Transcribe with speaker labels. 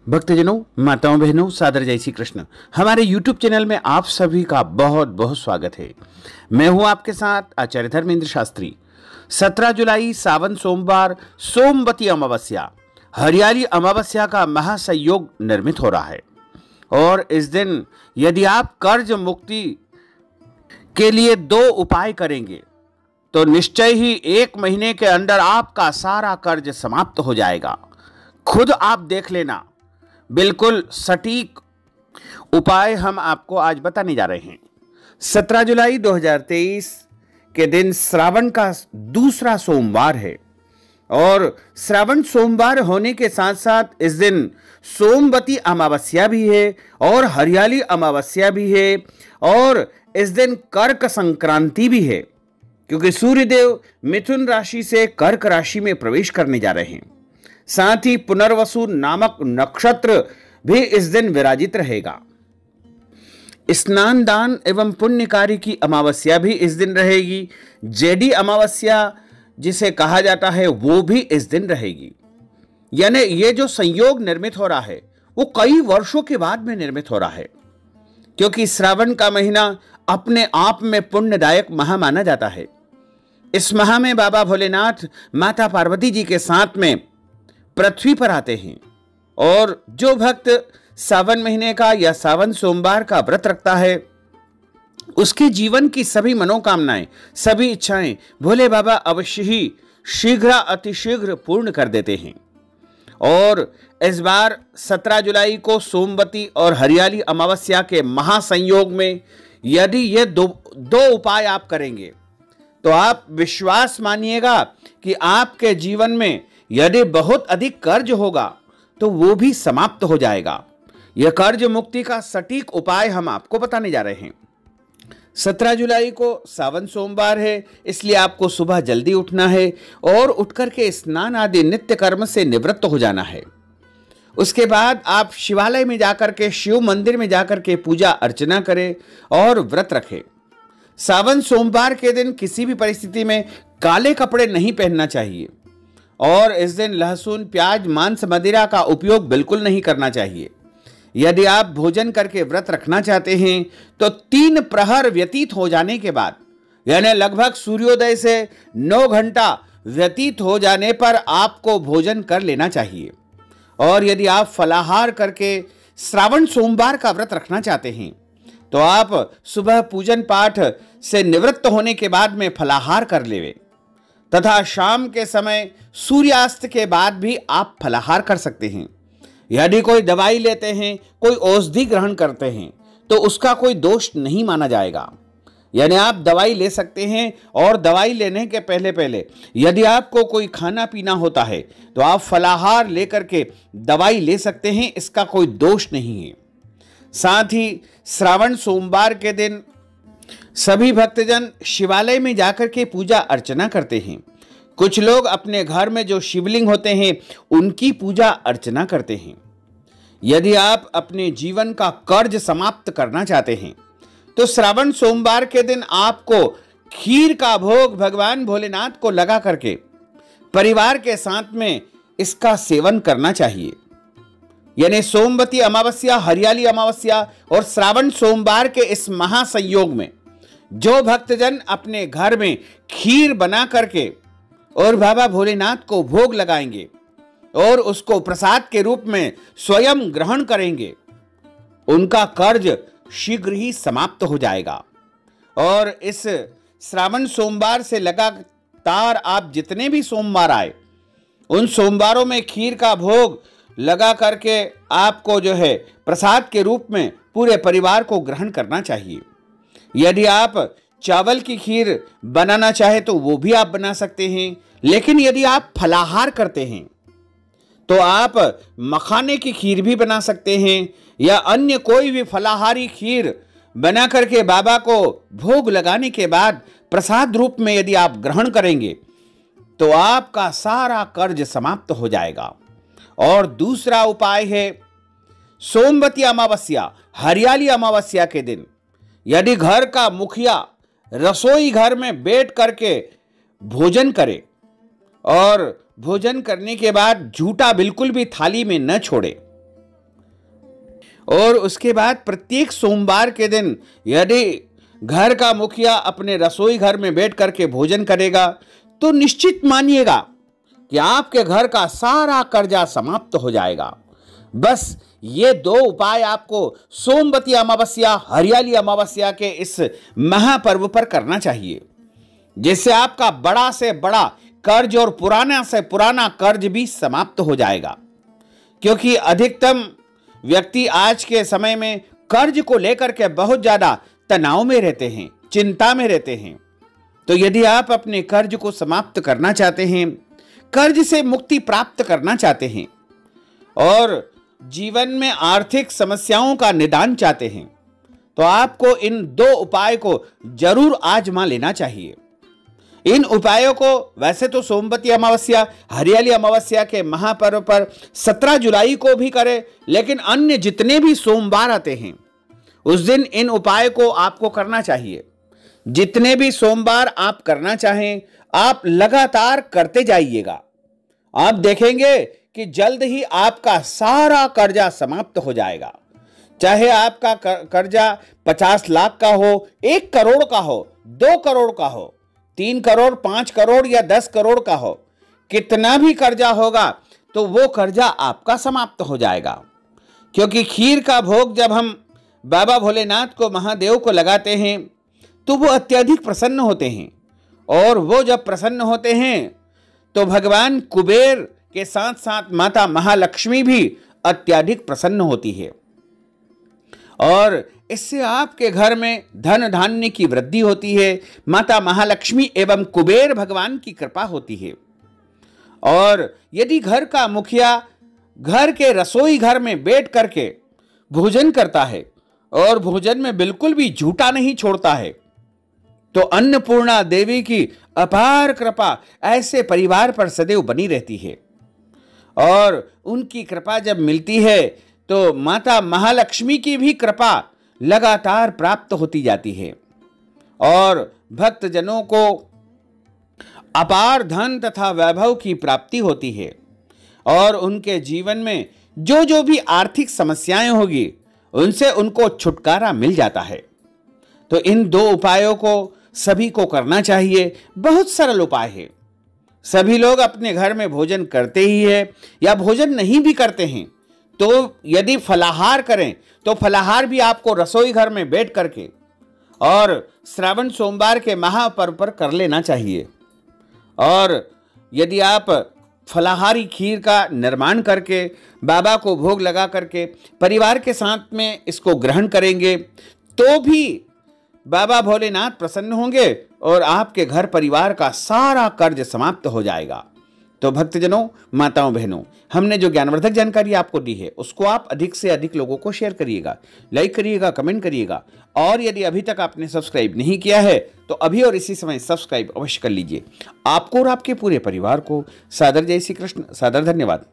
Speaker 1: भक्तजनों, माताओं, बहनों, सादर जय श्री कृष्ण। हमारे YouTube चैनल में आप सभी का बहुत बहुत स्वागत है। मैं हूं आपके साथ आचार्य धर्मेंद्र शास्त्री। 17 जुलाई सावन सोमवार सोमवती अमावस्या हरियाली अमावस्या का महासंयोग निर्मित हो रहा है और इस दिन यदि आप कर्ज मुक्ति के लिए 2 उपाय करेंगे तो निश्चय ही 1 महीने के अंदर आपका सारा कर्ज समाप्त हो जाएगा। खुद आप देख लेना, बिल्कुल सटीक उपाय हम आपको आज बताने जा रहे हैं। 17 जुलाई 2023 के दिन श्रावण का दूसरा सोमवार है और श्रावण सोमवार होने के साथ साथ इस दिन सोमवती अमावस्या भी है और हरियाली अमावस्या भी है और इस दिन कर्क संक्रांति भी है, क्योंकि सूर्यदेव मिथुन राशि से कर्क राशि में प्रवेश करने जा रहे हैं। साथ ही पुनर्वसु नामक नक्षत्र भी इस दिन विराजित रहेगा। स्नान दान एवं पुण्य कार्य की अमावस्या भी इस दिन रहेगी। जेडी अमावस्या जिसे कहा जाता है वो भी इस दिन रहेगी। यानी ये जो संयोग निर्मित हो रहा है वो कई वर्षों के बाद में निर्मित हो रहा है, क्योंकि श्रावण का महीना अपने आप में पुण्यदायक माह माना जाता है। इस माह में बाबा भोलेनाथ माता पार्वती जी के साथ में पृथ्वी पर आते हैं और जो भक्त सावन महीने का या सावन सोमवार का व्रत रखता है उसके जीवन की सभी मनोकामनाएं, सभी इच्छाएं भोले बाबा अवश्य ही शीघ्र अतिशीघ्र पूर्ण कर देते हैं। और इस बार 17 जुलाई को सोमवती और हरियाली अमावस्या के महासंयोग में यदि ये दो उपाय आप करेंगे तो आप विश्वास मानिएगा कि आपके जीवन में यदि बहुत अधिक कर्ज होगा तो वो भी समाप्त हो जाएगा। यह कर्ज मुक्ति का सटीक उपाय हम आपको बताने जा रहे हैं। 17 जुलाई को सावन सोमवार है, इसलिए आपको सुबह जल्दी उठना है और उठकर के स्नान आदि नित्य कर्म से निवृत्त हो जाना है। उसके बाद आप शिवालय में जाकर के, शिव मंदिर में जाकर के पूजा अर्चना करें और व्रत रखें। सावन सोमवार के दिन किसी भी परिस्थिति में काले कपड़े नहीं पहनना चाहिए और इस दिन लहसुन, प्याज, मांस, मदिरा का उपयोग बिल्कुल नहीं करना चाहिए। यदि आप भोजन करके व्रत रखना चाहते हैं तो 3 प्रहर व्यतीत हो जाने के बाद, यानी लगभग सूर्योदय से 9 घंटा व्यतीत हो जाने पर आपको भोजन कर लेना चाहिए। और यदि आप फलाहार करके श्रावण सोमवार का व्रत रखना चाहते हैं तो आप सुबह पूजन पाठ से निवृत्त होने के बाद में फलाहार कर लेवे तथा शाम के समय सूर्यास्त के बाद भी आप फलाहार कर सकते हैं। यदि कोई दवाई लेते हैं, कोई औषधि ग्रहण करते हैं तो उसका कोई दोष नहीं माना जाएगा। यानी आप दवाई ले सकते हैं और दवाई लेने के पहले यदि आपको कोई खाना पीना होता है तो आप फलाहार लेकर के दवाई ले सकते हैं, इसका कोई दोष नहीं है। साथ ही श्रावण सोमवार के दिन सभी भक्तजन शिवालय में जाकर के पूजा अर्चना करते हैं। कुछ लोग अपने घर में जो शिवलिंग होते हैं उनकी पूजा अर्चना करते हैं। यदि आप अपने जीवन का कर्ज समाप्त करना चाहते हैं तो श्रावण सोमवार के दिन आपको खीर का भोग भगवान भोलेनाथ को लगा करके परिवार के साथ में इसका सेवन करना चाहिए। यानी सोमवती अमावस्या, हरियाली अमावस्या और श्रावण सोमवार के इस महासंयोग में जो भक्तजन अपने घर में खीर बना करके और बाबा भोलेनाथ को भोग लगाएंगे और उसको प्रसाद के रूप में स्वयं ग्रहण करेंगे, उनका कर्ज शीघ्र ही समाप्त हो जाएगा। और इस श्रावण सोमवार से लगातार आप जितने भी सोमवार आए उन सोमवारों में खीर का भोग लगा करके आपको जो है प्रसाद के रूप में पूरे परिवार को ग्रहण करना चाहिए। यदि आप चावल की खीर बनाना चाहे तो वो भी आप बना सकते हैं, लेकिन यदि आप फलाहार करते हैं तो आप मखाने की खीर भी बना सकते हैं या अन्य कोई भी फलाहारी खीर बना करके बाबा को भोग लगाने के बाद प्रसाद रूप में यदि आप ग्रहण करेंगे तो आपका सारा कर्ज समाप्त हो जाएगा। और दूसरा उपाय है सोमवती अमावस्या, हरियाली अमावस्या के दिन यदि घर का मुखिया रसोई घर में बैठ करके भोजन करे और भोजन करने के बाद झूठा बिल्कुल भी थाली में न छोड़े, और उसके बाद प्रत्येक सोमवार के दिन यदि घर का मुखिया अपने रसोई घर में बैठ करके भोजन करेगा तो निश्चित मानिएगा कि आपके घर का सारा कर्जा समाप्त हो जाएगा। बस ये 2 उपाय आपको सोमवती अमावस्या, हरियाली अमावस्या के इस महापर्व पर करना चाहिए, जिससे आपका बड़ा से बड़ा कर्ज और पुराना से पुराना कर्ज भी समाप्त हो जाएगा। क्योंकि अधिकतम व्यक्ति आज के समय में कर्ज को लेकर के बहुत ज्यादा तनाव में रहते हैं, चिंता में रहते हैं। तो यदि आप अपने कर्ज को समाप्त करना चाहते हैं, कर्ज से मुक्ति प्राप्त करना चाहते हैं और जीवन में आर्थिक समस्याओं का निदान चाहते हैं, तो आपको इन 2 उपाय को जरूर आजमा लेना चाहिए। इन उपायों को वैसे तो सोमवती अमावस्या, हरियाली अमावस्या के महापर्व पर 17 जुलाई को भी करें, लेकिन अन्य जितने भी सोमवार आते हैं उस दिन इन उपाय को आपको करना चाहिए। जितने भी सोमवार आप करना चाहें आप लगातार करते जाइएगा। आप देखेंगे कि जल्द ही आपका सारा कर्जा समाप्त हो जाएगा। चाहे आपका कर्जा 50 लाख का हो, 1 करोड़ का हो, 2 करोड़ का हो, 3 करोड़, 5 करोड़ या 10 करोड़ का हो, कितना भी कर्जा होगा तो वो कर्जा आपका समाप्त हो जाएगा। क्योंकि खीर का भोग जब हम बाबा भोलेनाथ को, महादेव को लगाते हैं तो वो अत्यधिक प्रसन्न होते हैं, और वो जब प्रसन्न होते हैं तो भगवान कुबेर के साथ साथ माता महालक्ष्मी भी अत्यधिक प्रसन्न होती है, और इससे आपके घर में धन धान्य की वृद्धि होती है। माता महालक्ष्मी एवं कुबेर भगवान की कृपा होती है। और यदि घर का मुखिया घर के रसोई घर में बैठ करके भोजन करता है और भोजन में बिल्कुल भी झूठा नहीं छोड़ता है, तो अन्नपूर्णा देवी की अपार कृपा ऐसे परिवार पर सदैव बनी रहती है। और उनकी कृपा जब मिलती है तो माता महालक्ष्मी की भी कृपा लगातार प्राप्त होती जाती है, और भक्तजनों को अपार धन तथा वैभव की प्राप्ति होती है, और उनके जीवन में जो जो भी आर्थिक समस्याएं होगी उनसे उनको छुटकारा मिल जाता है। तो इन 2 उपायों को सभी को करना चाहिए। बहुत सरल उपाय है। सभी लोग अपने घर में भोजन करते ही है, या भोजन नहीं भी करते हैं तो यदि फलाहार करें तो फलाहार भी आपको रसोई घर में बैठ करके और श्रावण सोमवार के महापर्व पर कर लेना चाहिए। और यदि आप फलाहारी खीर का निर्माण करके बाबा को भोग लगा करके परिवार के साथ में इसको ग्रहण करेंगे तो भी बाबा भोलेनाथ प्रसन्न होंगे और आपके घर परिवार का सारा कर्ज समाप्त हो जाएगा। तो भक्तजनों, माताओं, बहनों, हमने जो ज्ञानवर्धक जानकारी आपको दी है उसको आप अधिक से अधिक लोगों को शेयर करिएगा, लाइक करिएगा, कमेंट करिएगा, और यदि अभी तक आपने सब्सक्राइब नहीं किया है तो अभी और इसी समय सब्सक्राइब अवश्य कर लीजिए। आपको और आपके पूरे परिवार को सादर जय श्री कृष्ण, सादर धन्यवाद।